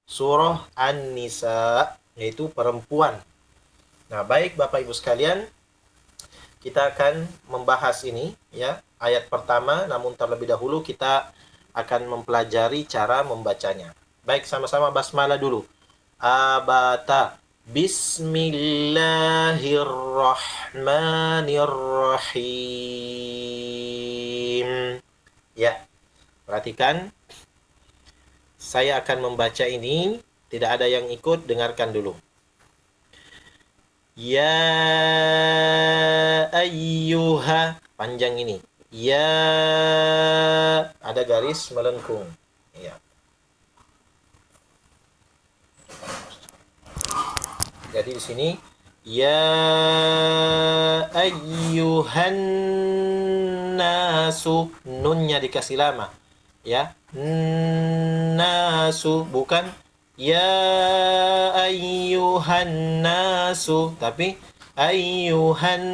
surah An-Nisa, yaitu perempuan. Nah, baik Bapak Ibu sekalian, kita akan membahas ini ya, ayat pertama, namun terlebih dahulu kita akan mempelajari cara membacanya. Baik, sama-sama basmalah dulu. Abata. Bismillahirrahmanirrahim. Ya, perhatikan. Saya akan membaca ini, tidak ada yang ikut, dengarkan dulu. Ya ayyuha, panjang ini. Ya, ada garis melengkung. Ya. Jadi di sini ya ayyuhan nasu, nunnya dikasih lama. Ya, nasu, bukan ya ayyuhan nasu, tapi ayyuhan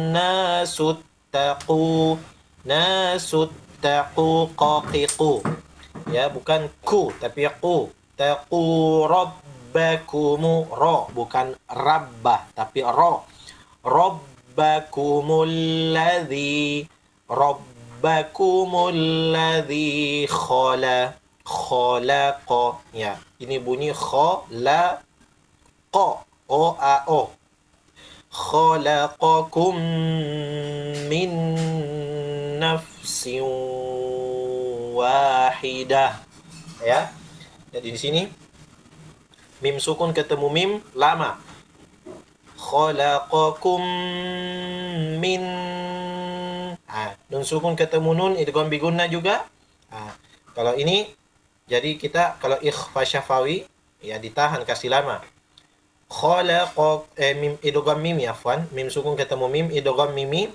nasu taqu, nasu taqu, qaqiqu. Ya, bukan ku tapi ku. Taqu rabbakumu, ro, bukan rabbah tapi ro. Rabbakumul ladzi, rabbakumul ladzi khalaqa. Ya, ini bunyi khalaqa, o a o. Khalaqakum min nafsin wahidah. Ya. Jadi di sini mim sukun ketemu mim lama. Khalaqakum min, nun sukun ketemu nun idgham bigunna juga. Kalau ini jadi kita kalau ikhfa syafawi ya ditahan kasih lama. Mim idgham mim ya afwan, mim sukun ketemu mim idgham mimi.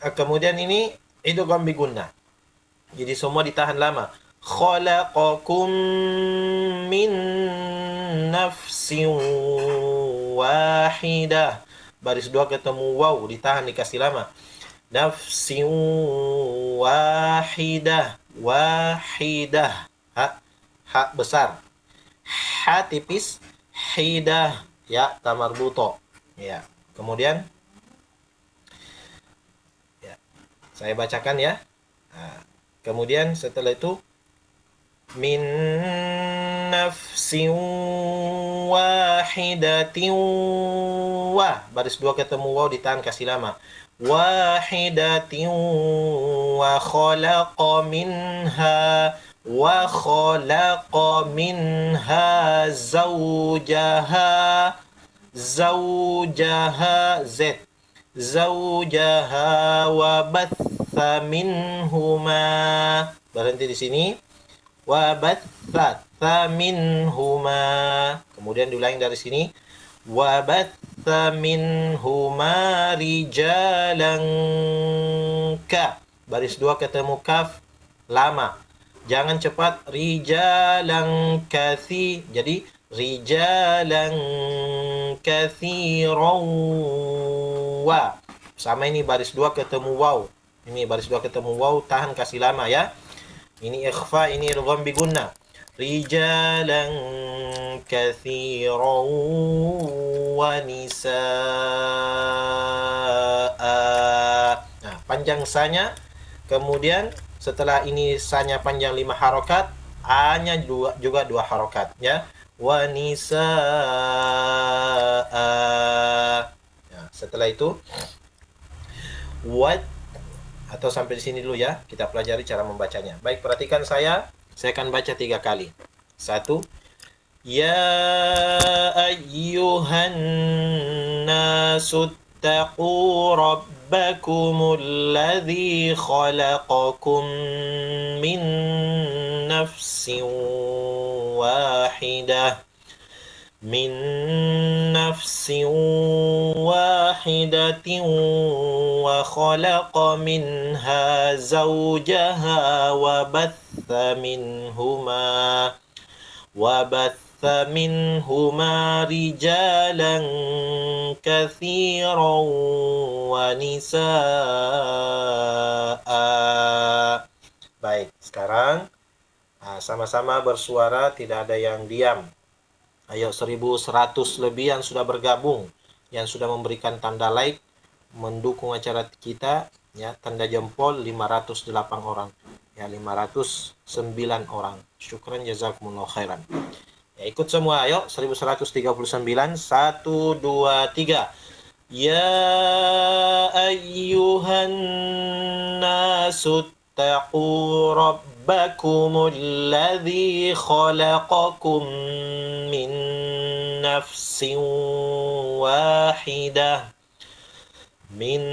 Kemudian ini idgham bigunna. Jadi semua ditahan lama. Khalaqakum min nafsin wahidah. Baris dua ketemu waw, ditahan dikasih lama. Nafsin wahidah, wahidah. Ha besar. Ha tipis, hidah, ya tamarbuto. Ya. Kemudian ya, saya bacakan ya. Kemudian setelah itu min nafsin wahidatin, wa, baris dua ketemu waw ditahan kasih lama. Wahidatin wa khalaqa minha, wa khalaqa minha zawjaha, zawjaha, z, zawjaha wa batha minhuma, berhenti di sini. Wa batha minhuma, kemudian diulangi dari sini. Wa batha minhuma rijalan ka, baris dua ketemu kaf lama, jangan cepat. Rijalan kathi, jadi rijalan kathiran wa, sama ini baris dua ketemu waw, ini baris dua ketemu waw tahan kasih lama ya. Ini ikhfa, ini idgham bigunna. Rijalan katsiran wa nisaa. Nah, panjang sanya. Kemudian setelah ini sanya panjang 5 harokat, a-nya juga 2 harokat ya. Wa nisaa. Nah, setelah itu what, atau sampai di sini dulu ya, kita pelajari cara membacanya. Baik, perhatikan saya akan baca 3 kali. 1. Ya ayyuhan nasu taqu rabbakumul ladzi khalaqakum min nafsin wahidah, min nafsin wahidatin wa khalaqa minha zawjaha wa batha minhuma rijalan katsiran wa nisaa. Baik, sekarang Nah, sama-sama bersuara, tidak ada yang diam. Ayo, 1100 lebih yang sudah bergabung, yang sudah memberikan tanda like, mendukung acara kita, ya, tanda jempol 508 orang. Ya, 509 orang. Syukran jazakumullah khairan. Ya, ikut semua, ayo. 1139, 1, 2, 3. Ya ayyuhan nasu taqu rabbakumul ladzi khalaqakum min nafsin wahidah من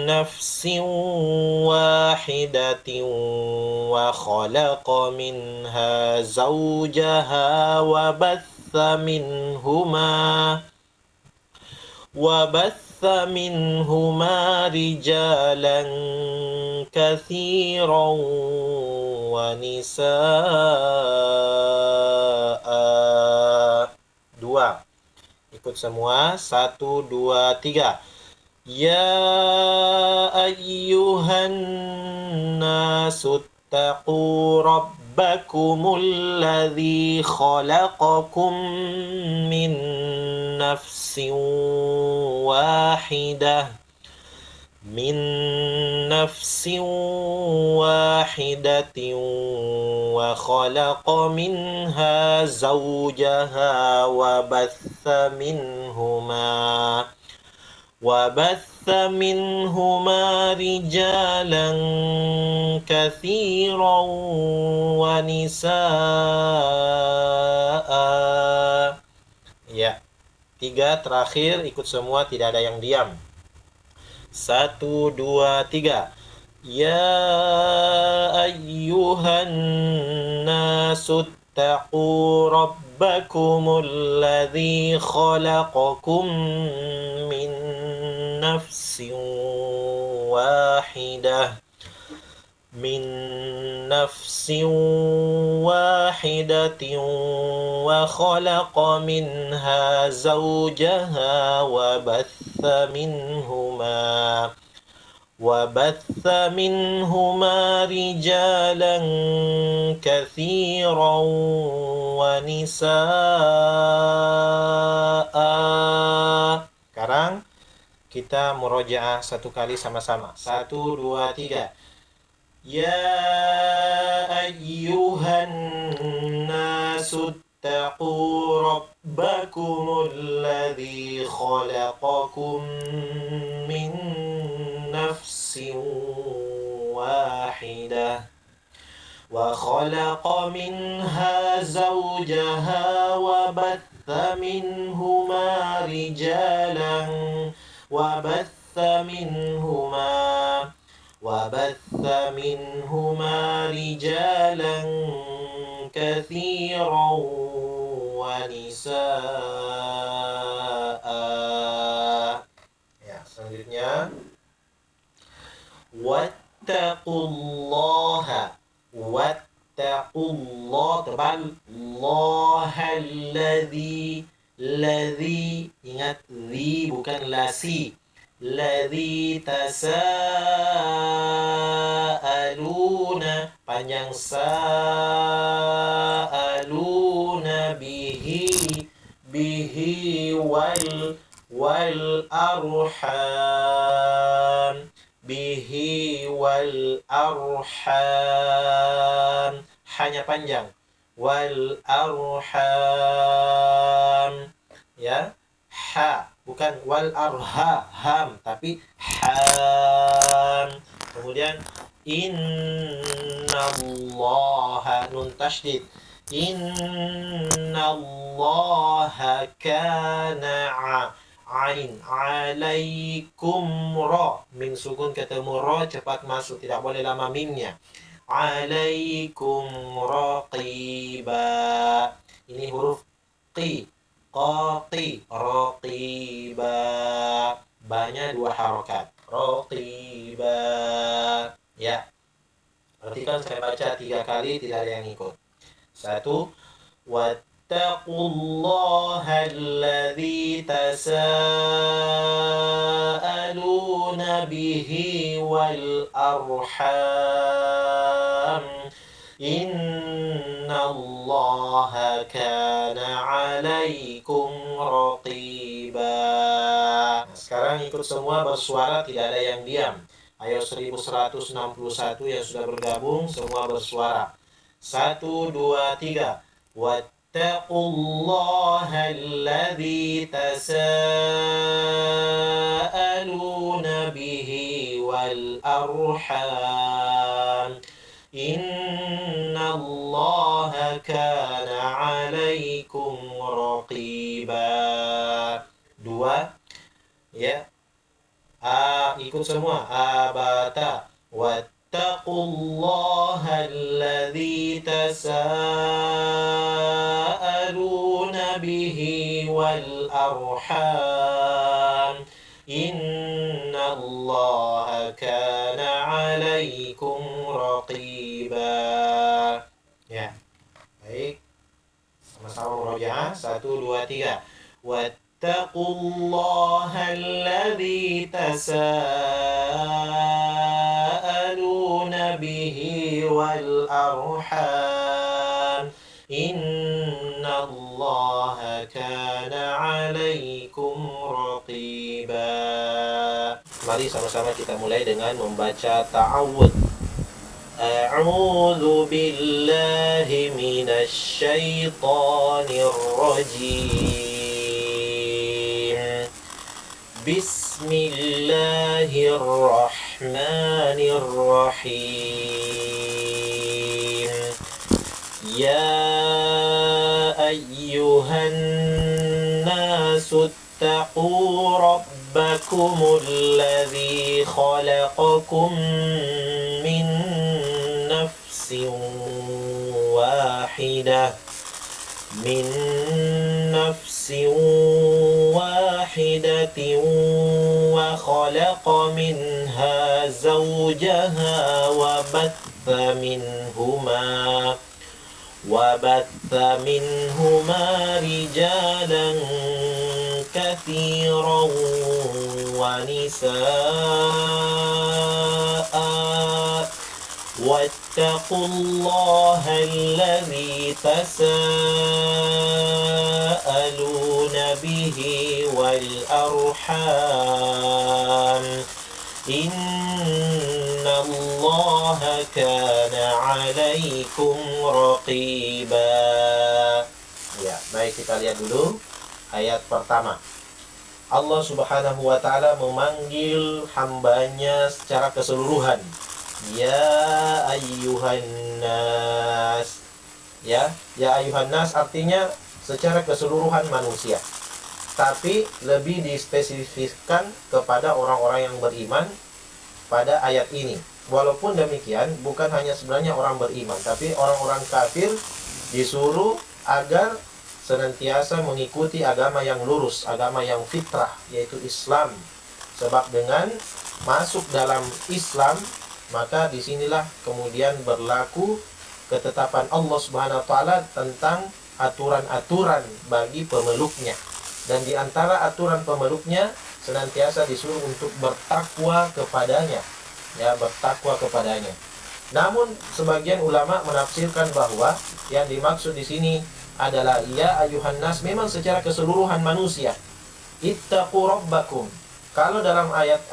نفس واحدة وخلق منها زوجها وبث منهما رجالا كثيرا ونساء. Dua, ikut semua. 1, 2, 3. Ya ayyuhan nasu taqu rabbakumul ladzi khalaqakum min nafsin wahidah min nafsin wahidatin wa khalaqa minha zawjaha وبث منهما رجالا كثيرا ونساء. Ya, 3 terakhir, ikut semua, tidak ada yang diam. 1, 2, 3. Ya ayyuhan nasu taqu rabbakumul ladzi khalaqakum min nafsin wahidah wa khalaqa minha zawjaha وبث منهما رجالا كثيرا ونساء. Sekarang kita murojaah satu kali sama-sama. 1, 2, 3. Ya ayyuhan nasu taqu rabbakumul ladzi khalaqakum min nafsin wahidah wa khalaqa minha zawjaha وبث منهما رجالا كثيرا ونساء. Ya, selanjutnya wattaqullaha tebal ladzi, ingat zi bukan lasi, ladzi tasaaluna, panjang saaluna bihi wal arham, hanya panjang, wal arham, ya, ha bukan wal arham tapi ham. Kemudian innallaha, nun tasydid, innallaha kana alaikum, ra min sukun ketemu ra, cepat masuk, tidak boleh lama mimnya. Alaikum raqiba, ini huruf qi, qaqi, raqiba, banyak 2 harokat, raqiba. Ya, perhatikan saya baca 3 kali, tidak ada yang ikut. 1, wattaqullaha alladzi tasaaluna bihi wal arham Innallaha kana 'alaikum raqiba. Nah, sekarang ikut semua bersuara, tidak ada yang diam. Ayo 1161 yang sudah bergabung semua bersuara. 1, 2, 3. Wattaqullaha alladzi tasaaluna bihi wal arham. Innallaha kana 'alaikum raqiba. 2, ya. Ikut semua. Abata. Wattaqullaha alladzi tasaaluna bihi wal arham. Innallaha kana 'alaikum raqiba. Ya. Baik. Sama-sama murojaah. 1, 2, 3. Wattaqullaha alladzi tasaaluna bihi wal arham. Innallaha kana 'alaikum raqiba. Mari sama-sama kita mulai dengan membaca ta'awudz. A'udzu billahi minasy syaithanir rajim. Bismillahirrahmanirrahim. Ya ayyuhan nasu ittaqu rabbakumul ladzi khalaqakum min nafsin wahidah wa khalaqa minha zawjaha وبث منهما رجالا كثيرا ونساء واتقوا الله الذي تساءلون به والأرحام Innallaha kana 'alaikum raqiba. Ya, baik, kita lihat dulu ayat pertama. Allah Subhanahu wa ta'ala memanggil hambanya secara keseluruhan. Ya ayyuhan nas. Ya ayyuhan nas artinya secara keseluruhan manusia. Tapi lebih dispesifikkan kepada orang-orang yang beriman pada ayat ini. Walaupun demikian, bukan hanya sebenarnya orang beriman, tapi orang-orang kafir disuruh agar senantiasa mengikuti agama yang lurus, agama yang fitrah, yaitu Islam. Sebab dengan masuk dalam Islam, maka disinilah kemudian berlaku ketetapan Allah Subhanahu wa ta'ala tentang aturan-aturan bagi pemeluknya. Dan di antara aturan pemeluknya senantiasa disuruh untuk bertakwa kepadanya. Ya, bertakwa kepadanya. Namun sebagian ulama menafsirkan bahwa yang dimaksud di sini adalah ya ayuhan nas, memang secara keseluruhan manusia. Ittaqu rabbakum. Kalau dalam ayat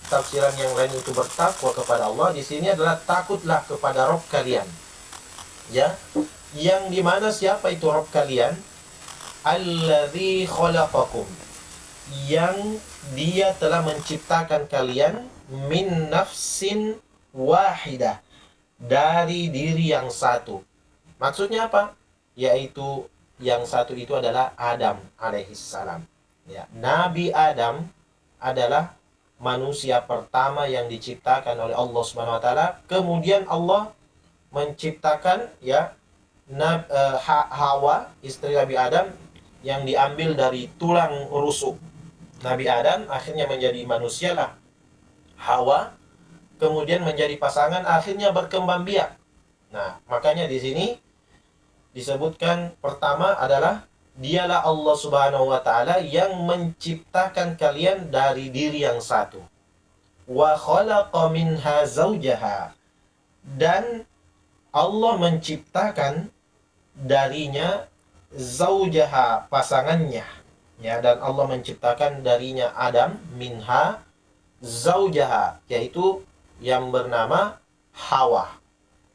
tafsiran yang lain itu bertakwa kepada Allah, di sini adalah takutlah kepada Rabb kalian. Ya, yang dimana siapa itu Rabb kalian? Alladzi khalaqakum, yang dia telah menciptakan kalian min nafsin wahidah, dari diri yang satu. Maksudnya apa? Yaitu yang satu itu adalah Adam alaihissalam. Ya, Nabi Adam adalah manusia pertama yang diciptakan oleh Allah Subhanahu wa taala. Kemudian Allah menciptakan Hawa, istri Nabi Adam, yang diambil dari tulang rusuk Nabi Adam, akhirnya menjadi manusialah Hawa, kemudian menjadi pasangan, akhirnya berkembang biak. Nah, makanya di sini disebutkan pertama adalah dialah Allah Subhanahu wa ta'ala yang menciptakan kalian dari diri yang satu. Wa khalaqa minha zawjaha, dan Allah menciptakan darinya zaujaha, pasangannya, ya, dan Allah menciptakan darinya Adam, minha zaujaha, yaitu yang bernama Hawa,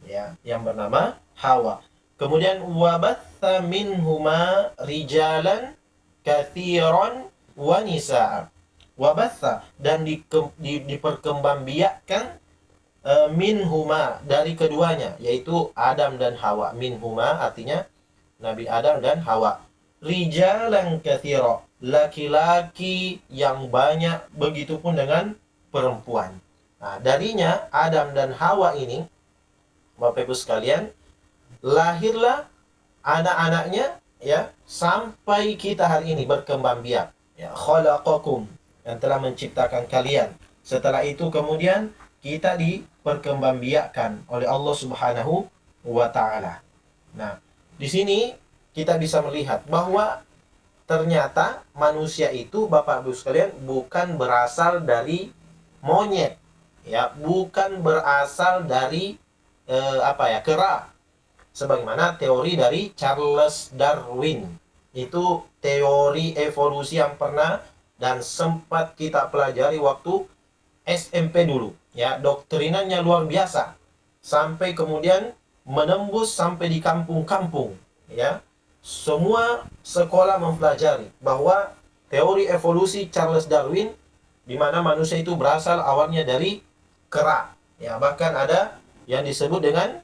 ya, yang bernama Hawa. Kemudian wabatha minhuma rijalan katsiran wa nisaa. Wabatha, dan diperkembangbiakkan minhuma, dari keduanya, yaitu Adam dan Hawa. Minhuma artinya Nabi Adam dan Hawa. Rijalan katsira, laki-laki yang banyak, begitupun dengan perempuan. Nah, darinya Adam dan Hawa ini, Bapak Ibu sekalian, lahirlah anak-anaknya, ya, sampai kita hari ini berkembang biak, ya, khalaqakum, yang telah menciptakan kalian. Setelah itu kemudian kita diperkembangbiakkan oleh Allah Subhanahu wa taala. Nah, di sini kita bisa melihat bahwa ternyata manusia itu, Bapak Ibu sekalian, bukan berasal dari monyet, ya, bukan berasal dari kera, sebagaimana teori dari Charles Darwin. Itu teori evolusi yang pernah dan sempat kita pelajari waktu SMP dulu, ya. Doktrinannya luar biasa, sampai kemudian menembus sampai di kampung-kampung, ya. Semua sekolah mempelajari bahwa teori evolusi Charles Darwin, di mana manusia itu berasal awalnya dari kera, ya. Bahkan ada yang disebut dengan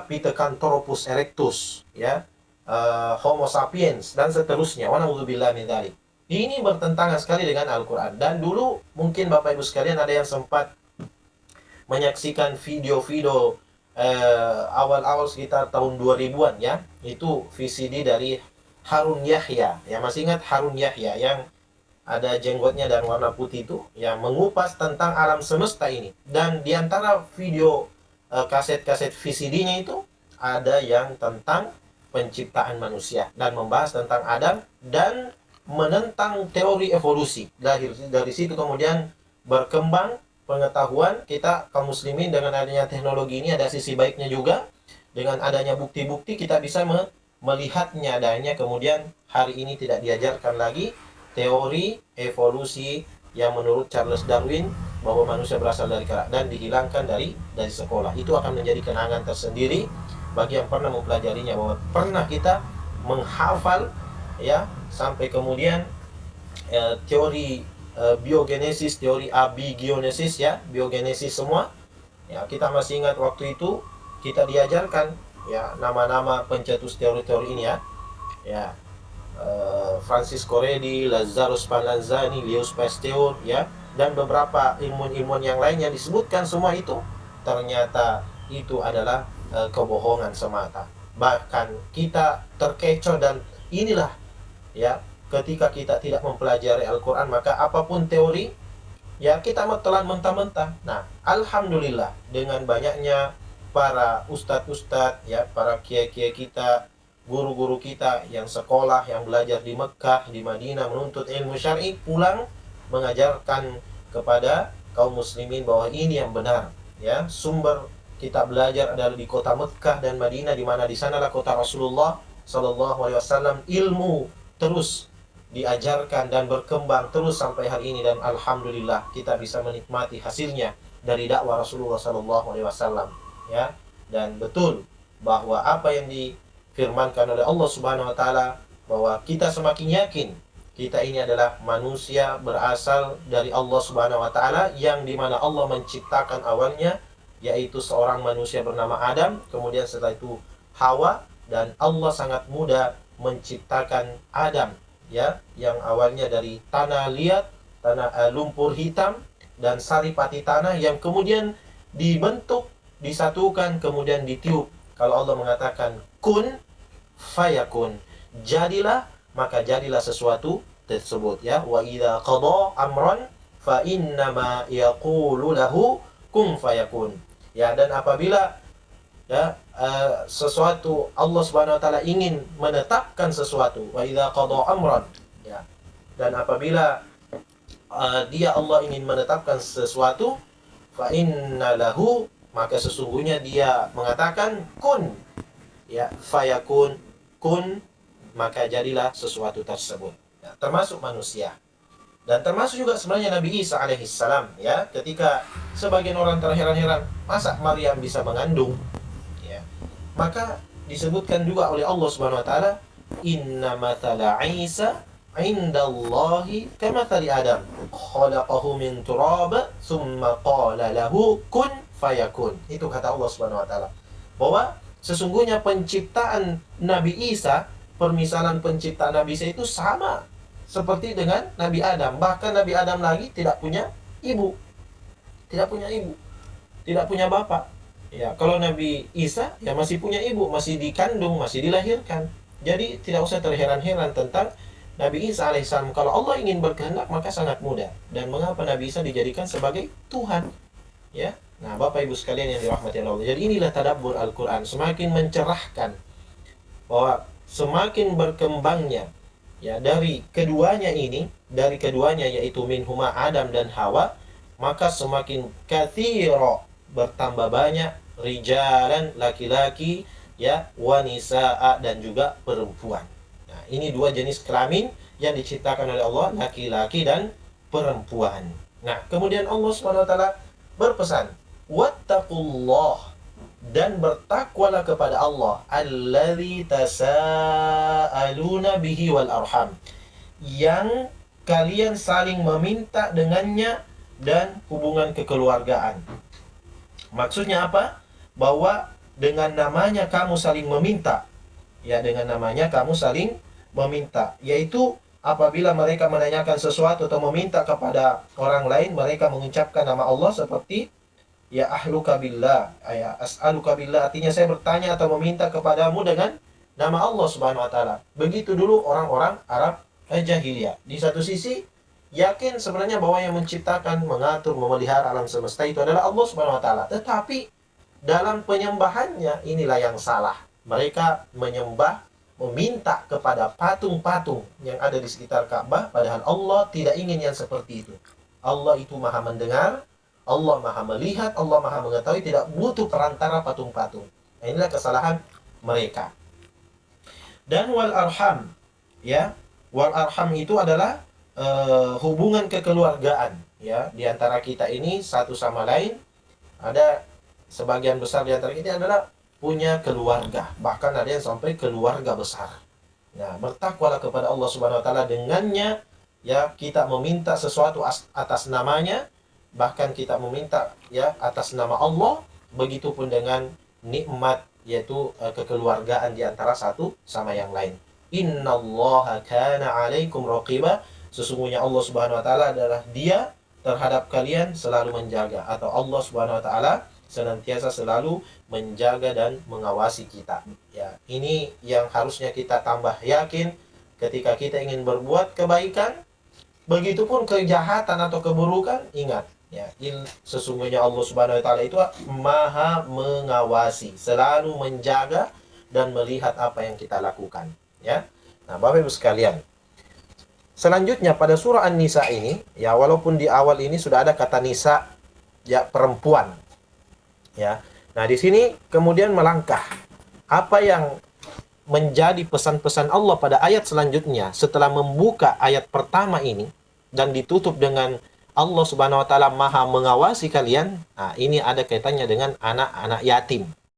Pithecanthropus erectus, ya, Homo sapiens, dan seterusnya. Wa na'udzubillahi min dzalik. Ini bertentangan sekali dengan Al-Quran. Dan dulu mungkin Bapak Ibu sekalian ada yang sempat menyaksikan video-video awal-awal sekitar tahun 2000-an, ya. Itu VCD dari Harun Yahya. Ya, masih ingat Harun Yahya yang ada jenggotnya dan warna putih itu, yang mengupas tentang alam semesta ini. Dan di antara video kaset-kaset VCD-nya itu ada yang tentang penciptaan manusia dan membahas tentang Adam dan menentang teori evolusi. Dari situ kemudian berkembang pengetahuan kita kaum muslimin. Dengan adanya teknologi ini ada sisi baiknya juga. Dengan adanya bukti-bukti kita bisa melihatnya adanya. Kemudian hari ini tidak diajarkan lagi teori evolusi yang menurut Charles Darwin, bahwa manusia berasal dari kera, dan dihilangkan dari sekolah. Itu akan menjadi kenangan tersendiri bagi yang pernah mempelajarinya, bahwa pernah kita menghafal, ya, sampai kemudian teori biogenesis, teori abiogenesis, ya, biogenesis semua, ya. Kita masih ingat waktu itu kita diajarkan, ya, nama-nama pencetus teori-teori ini, ya, Francisco Redi, Lazarus Spallanzani, Leo Pasteur, ya, dan beberapa ilmuwan-ilmuwan yang lainnya disebutkan. Semua itu ternyata itu adalah kebohongan semata. Bahkan kita terkecoh, dan inilah, ya, ketika kita tidak mempelajari Al-Quran, maka apapun teori, ya, kita telan mentah-mentah. Nah, alhamdulillah dengan banyaknya para ustadz-ustadz, ya, para kiai-kiai kita, guru-guru kita yang sekolah, yang belajar di Mekah, di Madinah, menuntut ilmu syar'i, pulang mengajarkan kepada kaum muslimin bahwa ini yang benar, ya. Sumber kita belajar adalah di kota Mekah dan Madinah, di mana di sanalah kota Rasulullah Sallallahu Alaihi Wasallam. Ilmu terus diajarkan dan berkembang terus sampai hari ini, dan alhamdulillah kita bisa menikmati hasilnya dari dakwah Rasulullah Sallallahu Alaihi Wasallam, ya. Dan betul bahwa apa yang difirmankan oleh Allah Subhanahu Wa Taala, bahwa kita semakin yakin kita ini adalah manusia berasal dari Allah Subhanahu Wa Taala, yang dimana Allah menciptakan awalnya, yaitu seorang manusia bernama Adam, kemudian setelah itu Hawa, dan Allah sangat mudah menciptakan Adam, ya, yang awalnya dari tanah liat, tanah lumpur hitam dan saripati tanah, yang kemudian dibentuk, disatukan, kemudian ditiup. Kalau Allah mengatakan kun fayakun, jadilah, maka jadilah sesuatu tersebut, ya. Wa idza qada amran fa innama yaqulu lahu kun fayakun, ya. Dan apabila, ya, sesuatu, Allah Subhanahu wa taala ingin menetapkan sesuatu, wa idza qada amran, ya, dan apabila dia Allah ingin menetapkan sesuatu, fa inna lahu maka sesungguhnya dia mengatakan kun, ya, fayakun, kun, maka jadilah sesuatu tersebut. Ya, termasuk manusia. Dan termasuk juga sebenarnya Nabi Isa alaihissalam, ya, ketika sebagian orang terheran-heran, masa Maryam bisa mengandung? Ya, maka disebutkan juga oleh Allah Subhanahu wa taala, inna mathala Isa indallahi kamathali Adam, khalaqahu min turab, thumma qala lahu kun fayakun. Itu kata Allah Subhanahu wa taala. Bahwa sesungguhnya penciptaan Nabi Isa, permisalan penciptaan Nabi Isa itu sama seperti dengan Nabi Adam. Bahkan Nabi Adam lagi tidak punya ibu. Tidak punya ibu. Tidak punya bapak. Ya, kalau Nabi Isa ya masih punya ibu, masih dikandung, masih dilahirkan. Jadi tidak usah terheran-heran tentang Nabi Isa alaihissalam. Kalau Allah ingin berkehendak maka sangat mudah. Dan mengapa Nabi Isa dijadikan sebagai Tuhan? Ya. Nah, Bapak Ibu sekalian yang dirahmati Allah. Jadi inilah tadabbur Al-Qur'an, semakin mencerahkan bahwa semakin berkembangnya, ya, dari keduanya ini, dari keduanya yaitu minhuma Adam dan Hawa, maka semakin katsira, bertambah banyak, rijalan, laki-laki, ya, wanisaa, dan juga perempuan. Nah, ini dua jenis kelamin yang diciptakan oleh Allah, laki-laki dan perempuan. Nah, kemudian Allah Subhanahu wa taala berpesan, wattaqullah, dan bertakwalah kepada Allah, allazi tasaaluna bihi wal arham, yang kalian saling meminta dengannya dan hubungan kekeluargaan. Maksudnya apa? Bahwa dengan namanya kamu saling meminta. Ya, dengan namanya kamu saling meminta, yaitu apabila mereka menanyakan sesuatu atau meminta kepada orang lain, mereka mengucapkan nama Allah seperti ya ahluka billah, ya as'aluka billah, artinya saya bertanya atau meminta kepadamu dengan nama Allah Subhanahu wa taala. Begitu dulu orang-orang Arab jahiliyah. Di satu sisi yakin sebenarnya bahwa yang menciptakan, mengatur, memelihara alam semesta itu adalah Allah Subhanahu wa taala. Tetapi dalam penyembahannya inilah yang salah. Mereka menyembah, meminta kepada patung-patung yang ada di sekitar Ka'bah, padahal Allah tidak ingin yang seperti itu. Allah itu Maha mendengar, Allah Maha melihat, Allah Maha mengetahui, tidak butuh perantara patung-patung. Nah, inilah kesalahan mereka. Dan wal arham, ya, wal arham itu adalah hubungan kekeluargaan, ya, di antara kita ini satu sama lain. Ada sebagian besar di antara kita adalah punya keluarga, bahkan ada yang sampai keluarga besar. Nah, bertakwalah kepada Allah Subhanahu wa taala, dengannya ya kita meminta sesuatu atas namanya, bahkan kita meminta ya atas nama Allah, begitupun dengan nikmat yaitu kekeluargaan di antara satu sama yang lain. Innallaha kana 'alaikum raqiba, sesungguhnya Allah Subhanahu wa taala adalah Dia terhadap kalian selalu menjaga, atau Allah Subhanahu wa taala senantiasa selalu menjaga dan mengawasi kita. Ya, ini yang harusnya kita tambah yakin ketika kita ingin berbuat kebaikan, begitupun kejahatan atau keburukan, ingat ya, sesungguhnya Allah Subhanahu wa taala itu Maha mengawasi, selalu menjaga dan melihat apa yang kita lakukan, ya. Nah, Bapak Ibu sekalian, selanjutnya pada surah An-Nisa ini, ya, walaupun di awal ini sudah ada kata nisa, ya, perempuan, ya. Nah, di sini kemudian melangkah apa yang menjadi pesan-pesan Allah pada ayat selanjutnya setelah membuka ayat pertama ini dan ditutup dengan Allah Subhanahu wa taala Maha mengawasi kalian. Nah, ini ada kaitannya dengan anak-anak yatim.